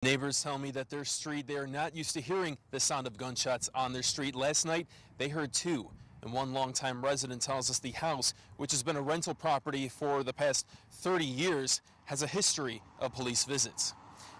Neighbors tell me that they are not used to hearing the sound of gunshots on their street. Last night, they heard two. And one longtime resident tells us the house, which has been a rental property for the past 30 years, has a history of police visits.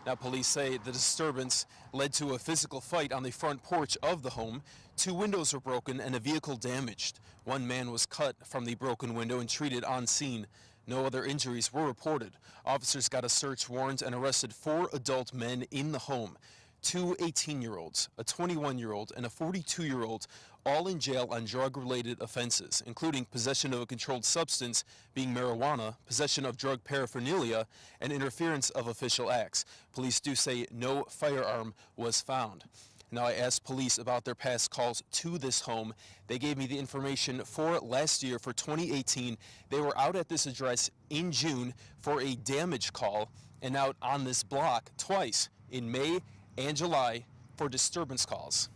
Now, police say the disturbance led to a physical fight on the front porch of the home. Two windows were broken and a vehicle damaged. One man was cut from the broken window and treated on scene. No other injuries were reported. Officers got a search warrant and arrested 4 adult men in the home. 2 18-year-olds, a 21-year-old, and a 42-year-old, all in jail on drug-related offenses, including possession of a controlled substance, being marijuana, possession of drug paraphernalia, and interference of official acts. Police do say no firearm was found. Now, I asked police about their past calls to this home. They gave me the information for last year, for 2018. They were out at this address in June for a damage call and out on this block twice in May and July for disturbance calls.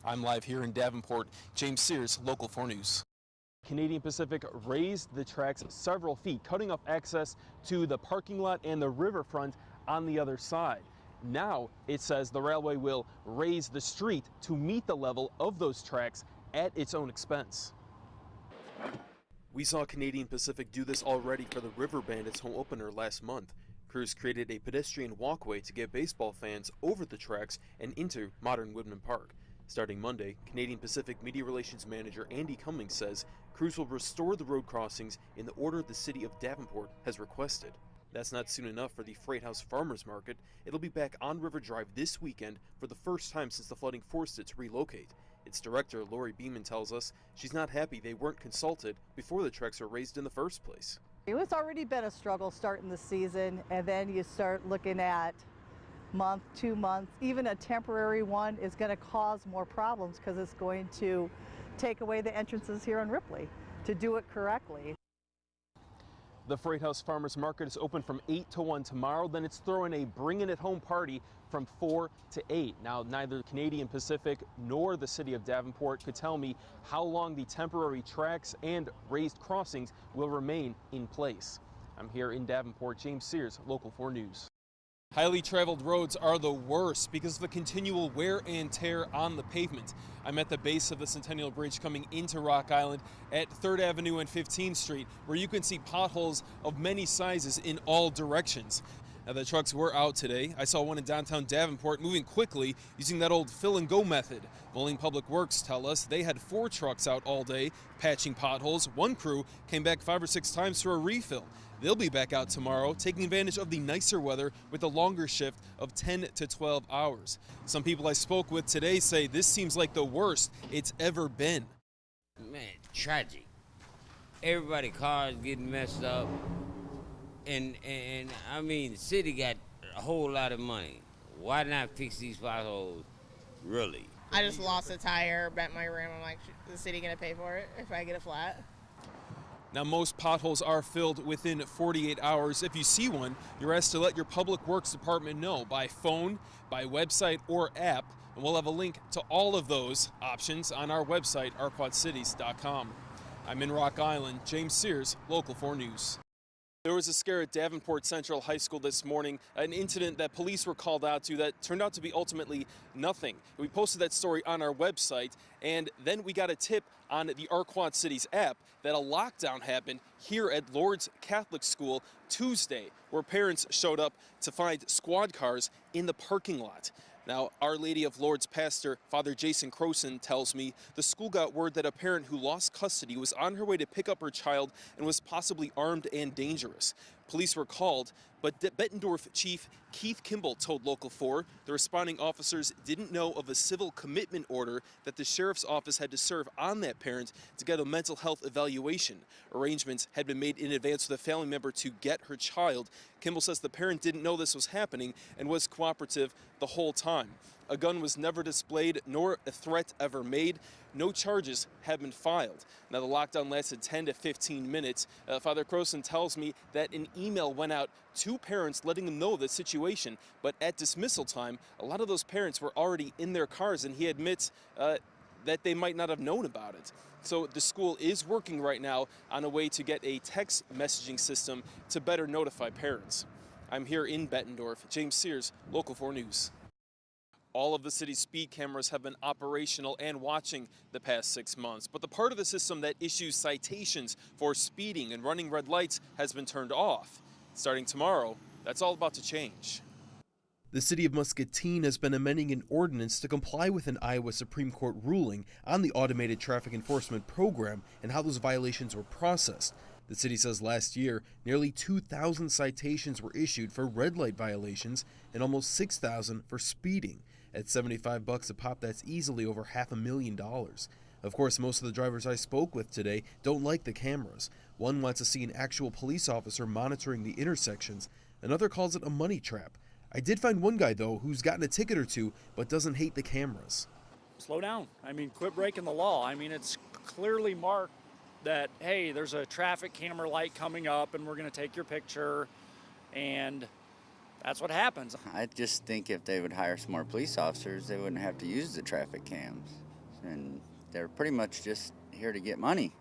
I'm live here in Davenport. James Sears, Local 4 News. Canadian Pacific raised the tracks several feet, cutting off access to the parking lot and the riverfront on the other side. Now, it says the railway will raise the street to meet the level of those tracks at its own expense. We saw Canadian Pacific do this already for the River Bandits home opener last month. Crews created a pedestrian walkway to get baseball fans over the tracks and into modern Woodman Park. Starting Monday, Canadian Pacific Media Relations Manager Andy Cummings says crews will restore the road crossings in the order the city of Davenport has requested. That's not soon enough for the Freight House Farmers Market. It'll be back on River Drive this weekend for the first time since the flooding forced it to relocate. Its director, Lori Beeman, tells us she's not happy they weren't consulted before the tracks were raised in the first place. It's already been a struggle starting the season, and then you start looking at month, 2 months. Even a temporary one is going to cause more problems because it's going to take away the entrances here on Ripley to do it correctly. The Freight House Farmers Market is open from 8 to 1 tomorrow. Then it's throwing a Bring It Home party from 4 to 8. Now, neither Canadian Pacific nor the city of Davenport could tell me how long the temporary tracks and raised crossings will remain in place. I'm here in Davenport. James Sears, Local 4 News. Highly traveled roads are the worst because of the continual wear and tear on the pavement. I'm at the base of the Centennial Bridge coming into Rock Island at 3rd Avenue and 15th Street, where you can see potholes of many sizes in all directions. Now, the trucks were out today. I saw one in downtown Davenport moving quickly using that old fill and go method. Moline Public Works tell us they had 4 trucks out all day patching potholes. One crew came back 5 or 6 times for a refill. They'll be back out tomorrow, taking advantage of the nicer weather with a longer shift of 10 to 12 hours. Some people I spoke with today say this seems like the worst it's ever been. Man, tragic. Everybody cars getting messed up. And I mean, the city got a whole lot of money. Why not fix these potholes, really? I just lost a tire, bent my rim. I'm like, is the city gonna pay for it if I get a flat? Now, most potholes are filled within 48 hours. If you see one, you're asked to let your Public Works Department know by phone, by website, or app. And we'll have a link to all of those options on our website, arquatcities.com. I'm in Rock Island. James Sears, Local 4 News. There was a scare at Davenport Central High School this morning, an incident that police were called out to that turned out to be ultimately nothing. We posted that story on our website, and then we got a tip on the Arquat Cities app that a lockdown happened here at Lourdes Catholic School Tuesday, where parents showed up to find squad cars in the parking lot. Now, Our Lady of Lourdes pastor, Father Jason Croson, tells me the school got word that a parent who lost custody was on her way to pick up her child and was possibly armed and dangerous. Police were called, but Bettendorf Chief Keith Kimball told Local 4 the responding officers didn't know of a civil commitment order that the sheriff's office had to serve on that parent to get a mental health evaluation. Arrangements had been made in advance for the family member to get her child. Kimball says the parent didn't know this was happening and was cooperative the whole time. A gun was never displayed, nor a threat ever made. No charges have been filed. Now, the lockdown lasted 10 to 15 minutes. Father Croson tells me that an email went out to parents letting them know the situation, but at dismissal time, a lot of those parents were already in their cars, and he admits that they might not have known about it. So the school is working right now on a way to get a text messaging system to better notify parents. I'm here in Bettendorf. James Sears, Local 4 News. All of the city's speed cameras have been operational and watching the past 6 months, but the part of the system that issues citations for speeding and running red lights has been turned off. Starting tomorrow, that's all about to change. The city of Muscatine has been amending an ordinance to comply with an Iowa Supreme Court ruling on the automated traffic enforcement program and how those violations were processed. The city says last year, nearly 2,000 citations were issued for red light violations and almost 6,000 for speeding. At $75 a pop, that's easily over $500,000. Of course, most of the drivers I spoke with today don't like the cameras. One wants to see an actual police officer monitoring the intersections. Another calls it a money trap. I did find one guy, though, who's gotten a ticket or two, but doesn't hate the cameras. Slow down. I mean, quit breaking the law. I mean, it's clearly marked that, hey, there's a traffic camera light coming up and we're going to take your picture, and that's what happens. I just think if they would hire some more police officers, they wouldn't have to use the traffic cams. And they're pretty much just here to get money.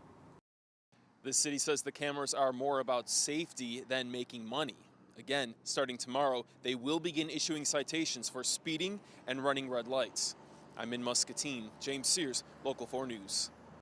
The city says the cameras are more about safety than making money. Again, starting tomorrow, they will begin issuing citations for speeding and running red lights. I'm in Muscatine. James Sears, Local 4 News.